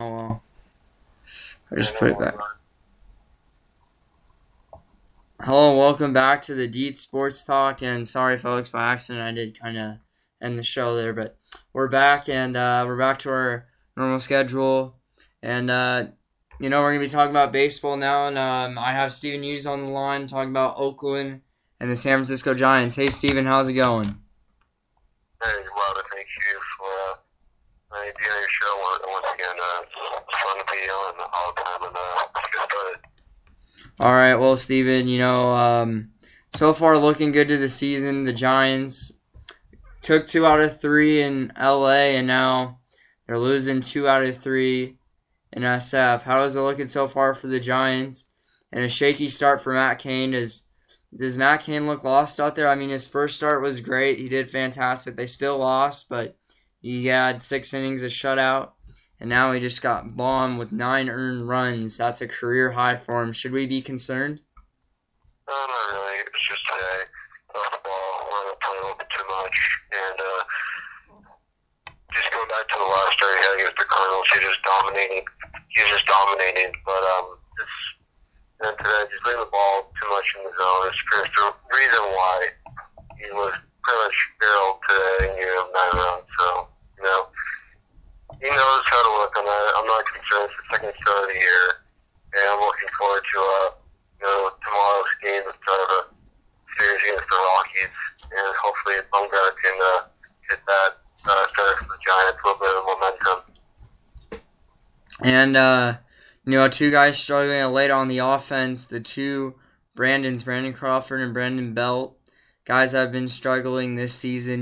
Oh well. I just put it back. Hello and welcome back to the Deits Sports Talk. And sorry, folks, by accident I did kind of end the show there, but we're back and we're back to our normal schedule. And we're gonna be talking about baseball now. And I have Steven Hughes on the line talking about Oakland and the San Francisco Giants. Hey, Steven, how's it going? Hey, Robert, thank you for being on your show once again. It's fun to be on all the time, and let's get started. All right, well, Steven, so far looking good to the season. The Giants took 2 out of 3 in LA, and now they're losing 2 out of 3 in SF. How is it looking so far for the Giants? And a shaky start for Matt Cain. Does Matt Cain look lost out there? I mean, his first start was great. He did fantastic. They still lost, but he had 6 innings of shutout. And now he just got bombed with 9 earned runs. That's a career high for him. Should we be concerned? No, not really. It's just today. Off the ball, wanted to play a little bit too much. And just going back to the last start he had against the Cardinals, he was just dominating. But then today, just leaving the ball too much in the zone. It's the reason why he was pretty much barreled today and gave him 9 runs. So, he knows how to work on that. I'm not concerned. It's the second start of the year, and I'm looking forward to tomorrow's game at the start of a series against the Rockies, and hopefully Bumgarner can get that started for the Giants, a little bit of momentum. And 2 guys struggling late on the offense. The 2 Brandon Crawford and Brandon Belt, guys that have been struggling this season.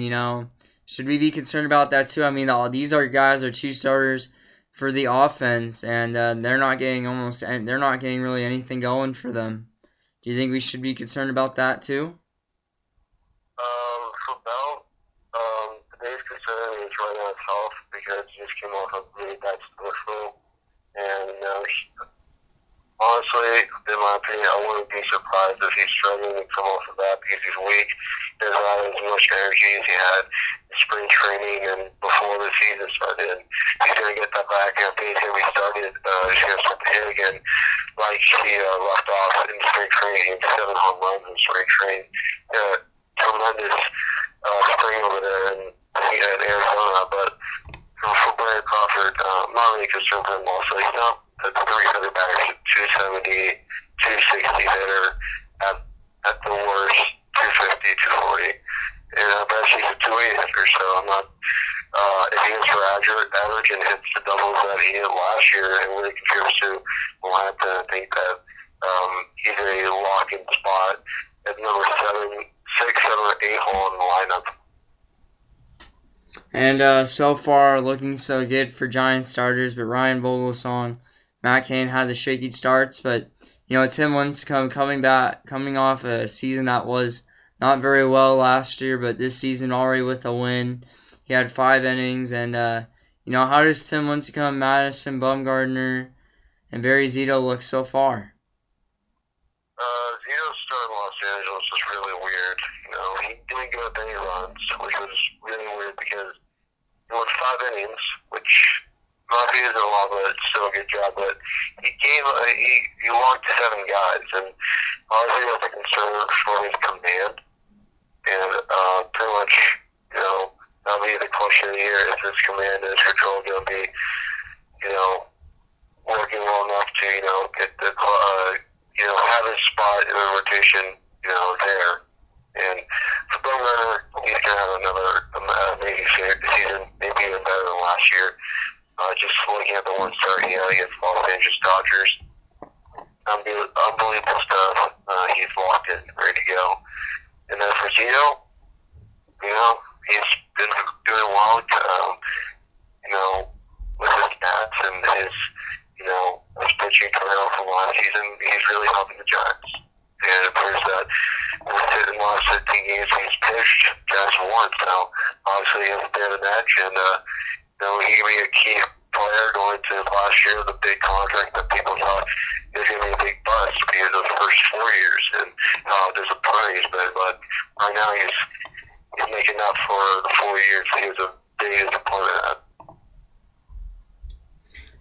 Should we be concerned about that too? I mean, these guys are 2 starters for the offense, and they're not getting really anything going for them. Do you think we should be concerned about that too? For Bell, the biggest concern is right now his health, because he just came off a really bad stomach flu, and honestly, in my opinion, I wouldn't be surprised if he's struggling to come off of that because he's weak. He doesn't have as much energy as he had in spring training and before the season started. He's going to get that back, and I think he's going to be started. He's going to start to hit again like he left off in spring training. 7 home runs in spring training. Tremendous spring over there in Arizona. But for Brandon Crawford, I'm not really concerned for him also. He's not a 300 batter, 270, 260 hitter at the worst, 250, 240. And best he's a 280 hitter, so I'm not, if he hits for average and hits the doubles that he hit last year and really contributes to the lineup, then I think that he's a lock-in spot at number 6, 7, or 8 hole in the lineup. And so far, looking so good for Giants starters, but Ryan Vogelsong, Matt Cain had the shaky starts, but Tim Lincecum coming off a season that was not very well last year, but this season already with a win. He had 5 innings, and how does Tim Lincecum, Madison Bumgarner, and Barry Zito look so far? Zito's start in Los Angeles was really weird. He didn't give up any runs, which was really weird because he went 5 innings, which not be a lot, but it's still a good job. But he walked 7 guys, and honestly, that's a concern for his command. And pretty much, that'll be the question of the year: is his command and his control going to be, working well enough to, get the, have his spot in the rotation, there. And for Bumgarner, he's going to have another amazing season, maybe even better than last year. Just looking at the 1 start he had against Los Angeles Dodgers, unbelievable stuff. He's locked in, ready to go. And then for Zito, he's been doing well, with his stats and his pitching turnover from last season. He's really helping the Giants. And it appears that in the last 15 games he's pitched, Giants won. So obviously he has a bit of an edge, and he can be a key player going to last year, the big contract that people thought was going to be a big bust because of the first 4 years and how disappointing he's been. But right now he's making up for the 4 years he was a big disappointment at.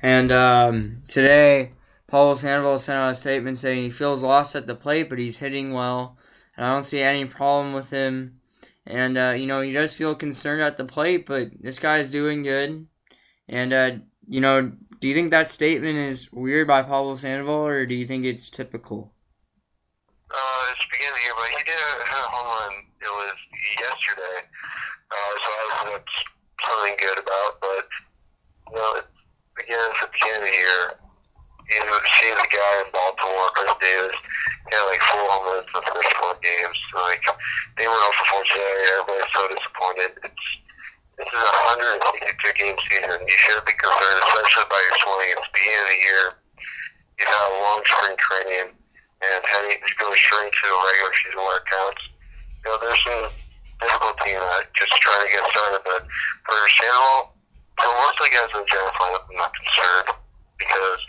And today, Paulo Sandoval sent out a statement saying he feels lost at the plate, but he's hitting well. And I don't see any problem with him. And, he does feel concerned at the plate, but this guy's doing good. And, do you think that statement is weird by Pablo Sandoval, or do you think it's typical? It's the beginning of the year, but he did hit a home run. It was yesterday. So that's something good about. But, it's the beginning of the year. You see the guy in Baltimore, Chris Davis, he had like 4 home runs in the first 4 games. Like, they went off for 4 today. Everybody's so disappointed. This is a 162-game season. You should be concerned, especially by your swing. It's the beginning of the year. You've had a long spring training, and heading to go straight to a regular season where it counts. There's some difficulty in that, just trying to get started. But for Sandoval, for most of the guys in the Giants lineup, I'm not concerned because,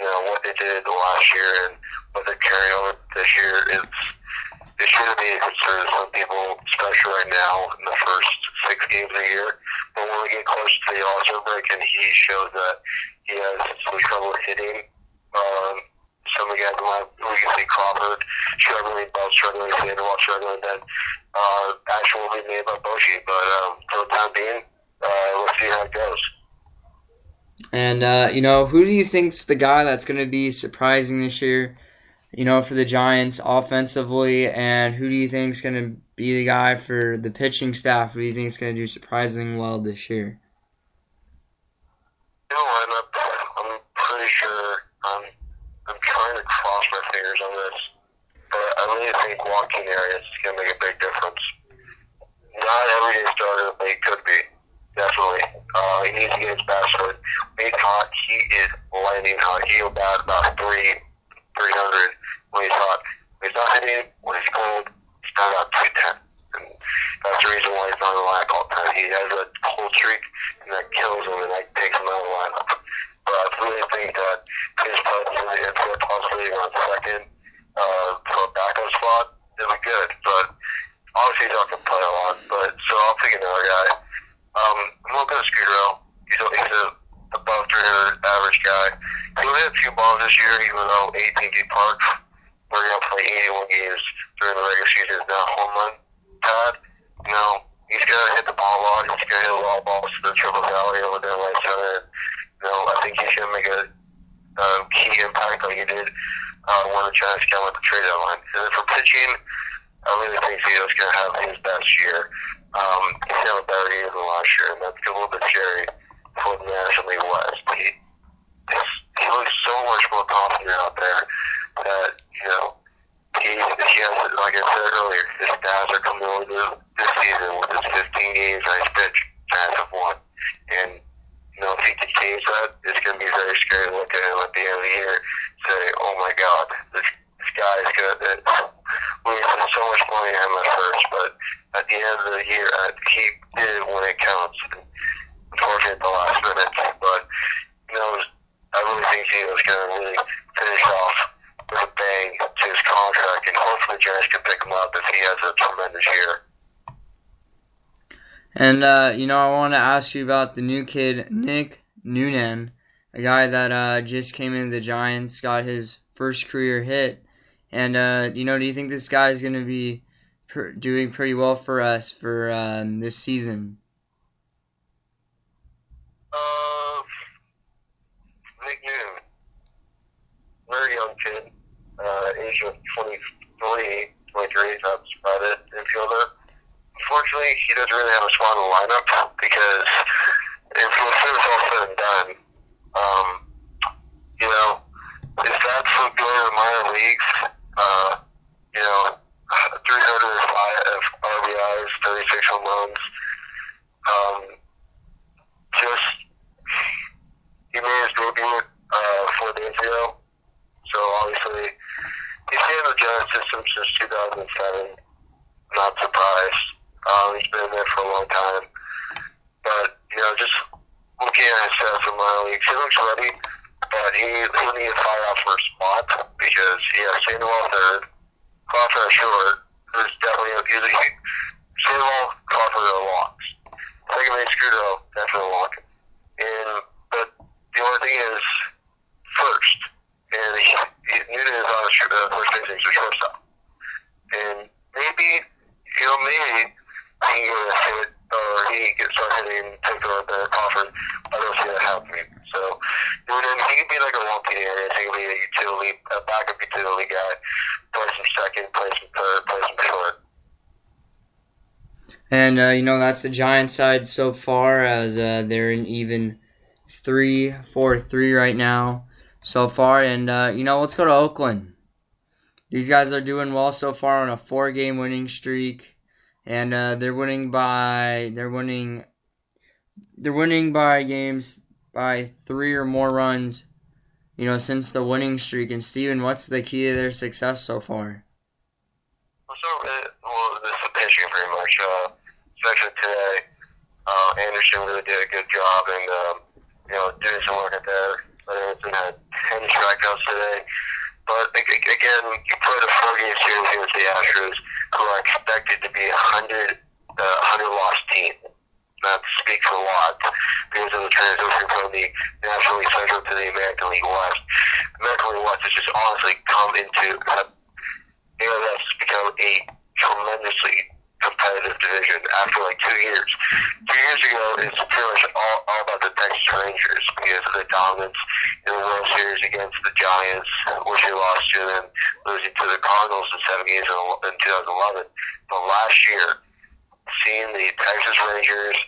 what they did last year and what they're carrying over this year it shouldn't be a concern to some people, especially right now in the first 6 games of the year. But when we get close to the All-Star break and he shows that he has some trouble hitting, some of the guys we can see Crawford struggling, Bell struggling, Sandoval struggling, then action will be made by Boshi. But for the time being, let's see how it goes. And, who do you think's the guy that's going to be surprising this year, for the Giants offensively? And who do you think's going to be the guy for the pitching staff? Who do you think's going to do surprisingly well this year? I'm pretty sure I'm trying to cross my fingers on this, but I really think Joaquin Arias is going to make a big difference. Not everyday starter, but he could be. Definitely. He needs to get his bat started. When he's hot, he is lightning hot. He'll bat about 300 when he's hot. When he's not hitting, when he's cold, he's not about 210. And that's the reason why he's not in the lineup all the time. He has a cold streak, and that kills him, and that takes him out of the lineup. But I really think that his presence in the infield, possibly around second, for a backup spot, it'll be good. But obviously he's not going to play a lot. So I'll pick another guy. I'm going to go Scudero. He's a above 300 average guy. He hit a few balls this year, even though AT&T Park, we're going to play 81 games during the regular season, is now home run pad. He's going to hit the ball a lot. He's going to hit a lot of balls to the Triple Valley over there in right center. I think he's going to make a key impact like he did when the Giants came with the trade deadline. And then for pitching, I really think Zito's going to have his best year. He's had a better year than last year, and that's a little bit scary for the National League West. He looks so much more confident out there that, he has, like I said earlier, his stats are coming over this season with his 15 games and his pitch as of 1. And, if he continues that, it's going to be very scary to look at him at the end of the year and say, oh my God, this guy is good. We put so much money on him at first, but at the end of the year, he did it when it counts. Unfortunately, at the last minute. But, I really think Zito's going to really finish off with a bang to his contract, and hopefully the Giants can pick him up if he has a tremendous year. And, I want to ask you about the new kid, Nick Noonan, a guy that just came into the Giants, got his first career hit. And, do you think this guy's going to be doing pretty well for us for this season? Nick Noonan, very young kid, age of 23, that's about it, infielder. Unfortunately, he doesn't really have a spot in the lineup because if it's all said and done, if that's going to the minor leagues, 305 RBIs, 36 home runs, he made his debut 4 days ago. So obviously, he's been in the Giants system since 2007. Not surprised. He's been there for a long time. But, just looking at his stats in minor leagues, he looks ready, but he'll need to fight out for a spot because he has Sandoval third, Crawford at short, who's definitely Sandoval, Crawford are locks. Second base Scudero, definitely a lock. But the the only thing is, first, and Newton is on the first base, he's a shortstop. And maybe he can get a hit, or he can start hitting, take a better Crawford. I don't see that happening. So, Newton, he could be like a 1P area. He could be a backup utility guy. Play some second, play some third, play some short. And, that's the Giants side so far, as they're in even 3-4-3 right now so far. And, let's go to Oakland. These guys are doing well so far on a 4-game winning streak. And they're winning by games by 3 or more runs, since the winning streak. And, Steven, what's the key to their success so far? This is the pitching pretty much. Especially today, Anderson really did a good job and, doing some work at there. Anderson had 10 strikeouts today. But, again, you put a 4-game series against the Astros, who are expected to be a 100-loss team. That speaks a lot because of the transition from the National League Central to the American League West. American League West has just honestly come into ALS has become a tremendously competitive division after like 2 years. 2 years ago, it's pretty much all about the Deits Rangers because of the dominance in the World Series against the Giants, which they lost to, and losing to the Cardinals in 7 games in 2011. But last year, seeing the Texas Rangers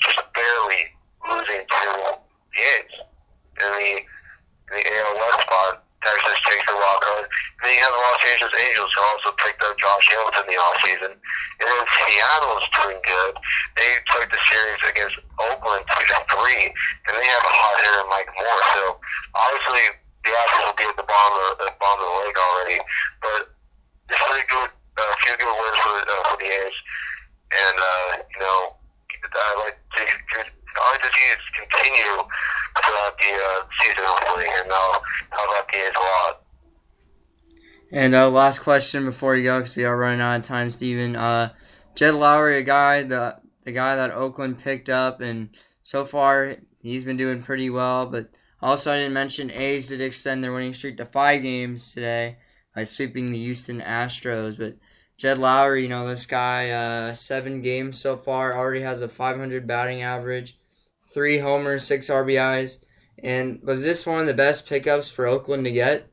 just barely losing to the A's in the AL West spot. Texas takes the wild card. And then you have the Los Angeles Angels, who also picked up Josh Hamilton in the offseason. And then Seattle's doing good. They took the series against Oakland 2-3, and they have a hot hitter, Mike Moore. So obviously the Astros will be at the bottom of the league already. But it's pretty good. A few good wins for the A's. And I like to see it continue throughout the season, hopefully, and I'll help the A's a lot. And last question before you go, because we are running out of time, Steven. Jed Lowry, the guy that Oakland picked up, and so far he's been doing pretty well. But also I didn't mention A's did extend their winning streak to 5 games today by sweeping the Houston Astros. But Jed Lowry, this guy, 7 games so far, already has a .500 batting average, 3 homers, 6 RBIs. And was this one of the best pickups for Oakland to get?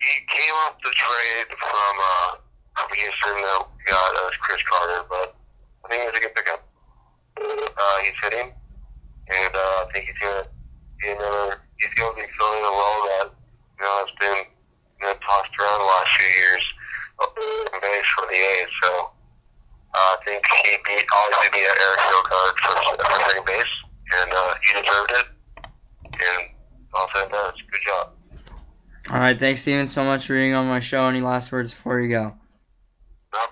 He came off the trade from Houston that got Chris Carter, but I think it was a good pickup. He's hitting, and I think he's going to be filling a role that has been tossed around the last few years in base for the A's. So I think he obviously beat Eric Hillgard for second base, and he deserved it. And all said and done, it's a good job. All right, thanks, Steven, so much for being on my show. Any last words before you go? Nope.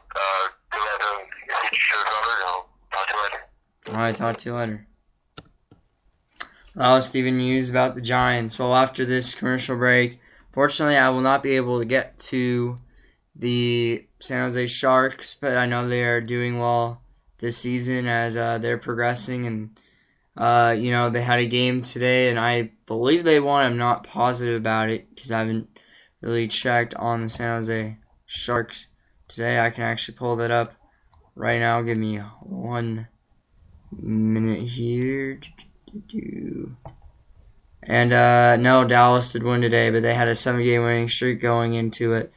Good luck on your future shows, Robert, and I'll talk to you later. All right, talk to you later. Well, Steven Hughes about the Giants. Well, after this commercial break, fortunately, I will not be able to get to the San Jose Sharks, but I know they are doing well this season as they're progressing, and they had a game today, and I believe they won. I'm not positive about it because I haven't really checked on the San Jose Sharks today. I can actually pull that up right now. Give me 1 minute here. And no, Dallas did win today, but they had a 7-game winning streak going into it.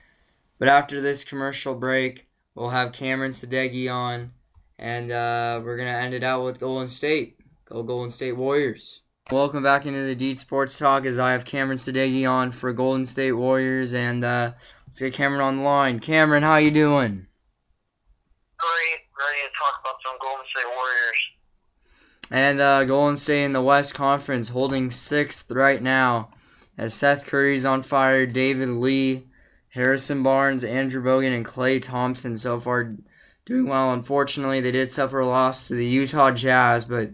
But after this commercial break, we'll have Cameron Sadeghi on, and we're going to end it out with Golden State. Go Golden State Warriors. Welcome back into the Deits Sports Talk as I have Cameron Sadeghi on for Golden State Warriors, and let's get Cameron on the line. Cameron, how you doing? Great. Ready to talk about some Golden State Warriors. And Golden State in the West Conference holding 6th right now as Seth Curry's on fire, David Lee, Harrison Barnes, Andrew Bogut, and Klay Thompson so far doing well. Unfortunately, they did suffer a loss to the Utah Jazz, but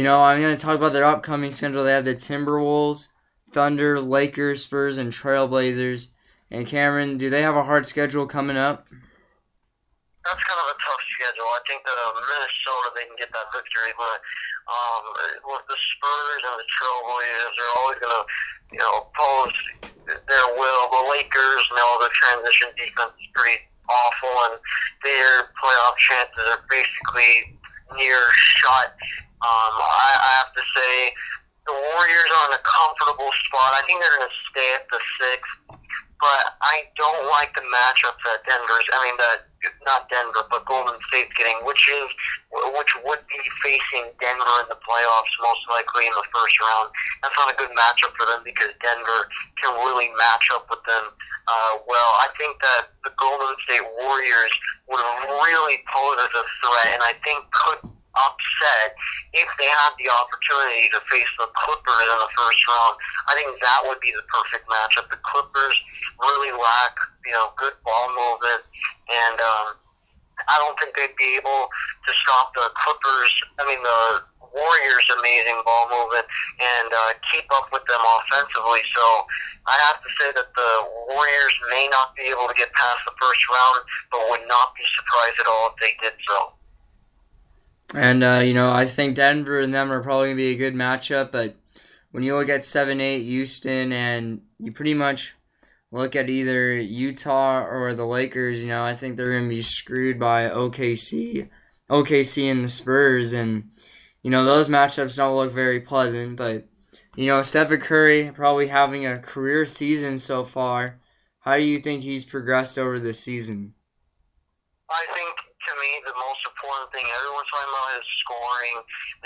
I'm going to talk about their upcoming schedule. They have the Timberwolves, Thunder, Lakers, Spurs, and Trailblazers. And Cameron, do they have a hard schedule coming up? That's kind of a tough schedule. I think Minnesota, they can get that victory, but with the Spurs and the Trailblazers, they're always going to, oppose their will. The Lakers, the transition defense is pretty awful, and their playoff chances are basically near shot. I have to say the Warriors are in a comfortable spot. I think they're going to stay at the 6th, but I don't like the matchups that not Denver, but Golden State's getting, which would be facing Denver in the playoffs most likely in the first round. That's not a good matchup for them because Denver can really match up with them well. I think that the Golden State Warriors would really pose as a threat, and I think could upset if they had the opportunity to face the Clippers in the first round. I think that would be the perfect matchup. The Clippers really lack, good ball movement, and I don't think they'd be able to stop the Warriors' amazing ball movement and keep up with them offensively. So I have to say that the Warriors may not be able to get past the first round, but would not be surprised at all if they did so. And, I think Denver and them are probably going to be a good matchup, but when you look at 7-8 Houston and you pretty much look at either Utah or the Lakers, I think they're going to be screwed by OKC and the Spurs, and, those matchups don't look very pleasant, but, Stephen Curry probably having a career season so far. How do you think he's progressed over the season? I think, to me, the most important thing, everyone's talking about his scoring,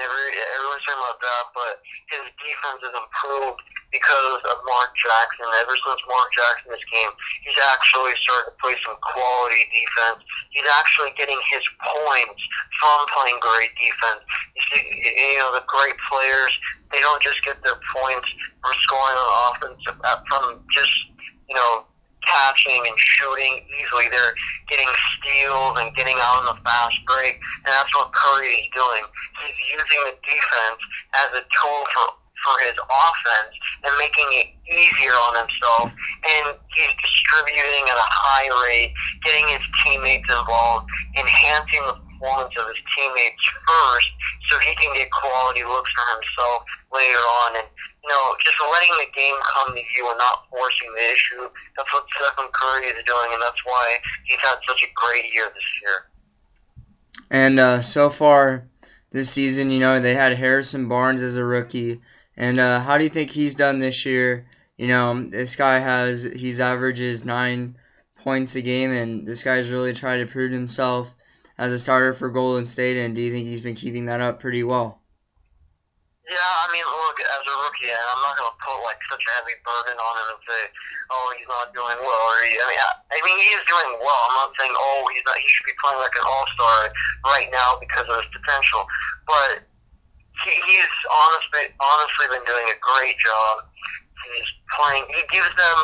everyone's talking about that, but his defense has improved because of Mark Jackson. Ever since Mark Jackson came, he's actually started to play some quality defense. He's actually getting his points from playing great defense. You see, the great players, they don't just get their points from scoring on offense, from just, catching and shooting easily. They're getting steals and getting out on the fast break, and that's what Curry is doing. He's using the defense as a tool for his offense and making it easier on himself, and he's distributing at a high rate, getting his teammates involved, enhancing the performance of his teammates first so he can get quality looks for himself later on, and just letting the game come to you and not forcing the issue. That's what Stephen Curry is doing, and that's why he's had such a great year this year. And so far this season, they had Harrison Barnes as a rookie. And how do you think he's done this year? This guy he's averages 9 points a game, and this guy's really tried to prove himself as a starter for Golden State. And do you think he's been keeping that up pretty well? Yeah, look, as a rookie, I'm not going to put such a heavy burden on him and say, he's not doing well. Or he is doing well. I'm not saying, he should be playing like an all-star right now because of his potential. But he's honestly been doing a great job. He's playing. He gives them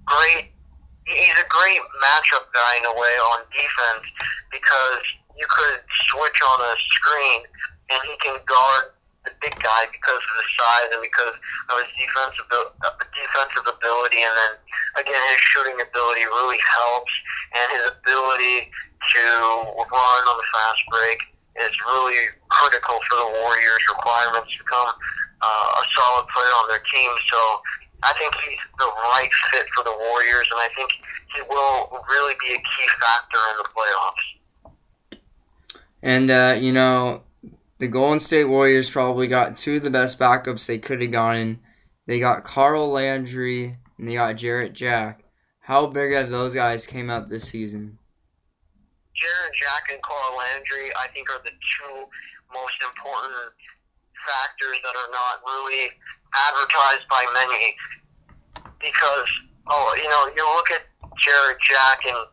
great. He's a great matchup guy in a way on defense because you could switch on a screen and he can guard the big guy because of his size and because of his defensive ability, and then again his shooting ability really helps, and his ability to run on the fast break is really critical for the Warriors' requirements to become a solid player on their team. So I think he's the right fit for the Warriors, and I think he will really be a key factor in the playoffs. And, the Golden State Warriors probably got two of the best backups they could have gotten. They got Carl Landry and they got Jarrett Jack. How big have those guys came up this season? Jarrett Jack and Carl Landry, I think, are the two most important factors that are not really advertised by many. Because, you look at Jarrett Jack and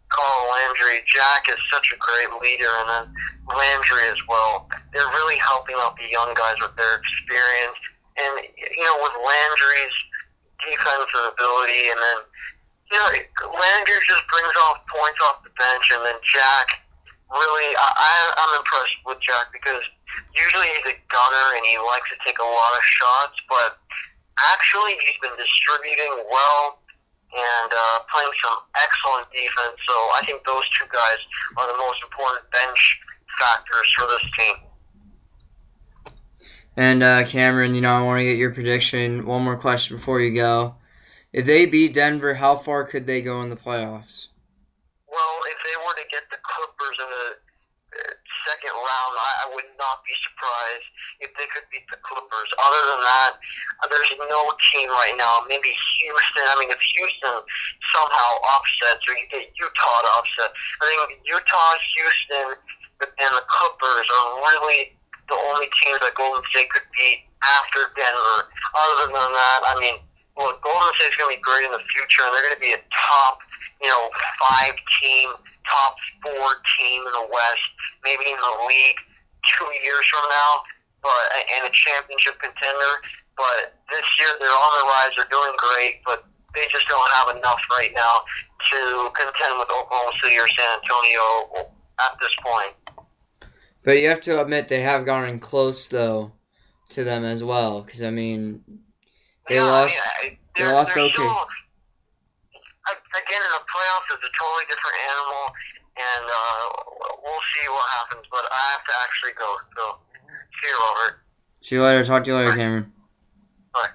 Carl Landry. Jack is such a great leader, and then Landry as well. They're really helping out the young guys with their experience. And, with Landry's defensive ability, and then, Landry just brings off points off the bench, and then Jack really, I'm impressed with Jack because usually he's a gunner and he likes to take a lot of shots, but actually he's been distributing well, and playing some excellent defense. So I think those two guys are the most important bench factors for this team. And Cameron, I want to get your prediction. One more question before you go. If they beat Denver, how far could they go in the playoffs? Well, if they were to get the Clippers in the second round, I would not be surprised if they could beat the Clippers. Other than that, there's no team right now. Maybe Houston. I mean, if Houston somehow upsets, or you get Utah to upset, I think Utah, Houston, and the Clippers are really the only teams that Golden State could beat after Denver. Other than that, I mean, well, Golden State's going to be great in the future, and they're going to be a top, 5-team, top 4 team in the West, maybe in the league 2 years from now, and a championship contender. But this year they're on the rise, they're doing great, but they just don't have enough right now to contend with Oklahoma City or San Antonio at this point. But you have to admit they have gotten close, though, to them as well. Because, I mean, they lost okay. Still, again, in the playoffs, it's a totally different animal, and we'll see what happens. But I have to actually go. So, see you, Robert. See you later. Talk to you later, Cameron. Bye.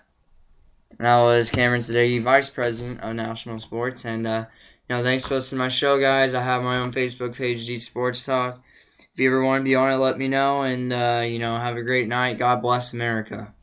That was Cameron Sadeghi, Vice President of National Sports. And, thanks for listening to my show, guys. I have my own Facebook page, Deits Sports Talk. If you ever want to be on it, let me know. And, have a great night. God bless America.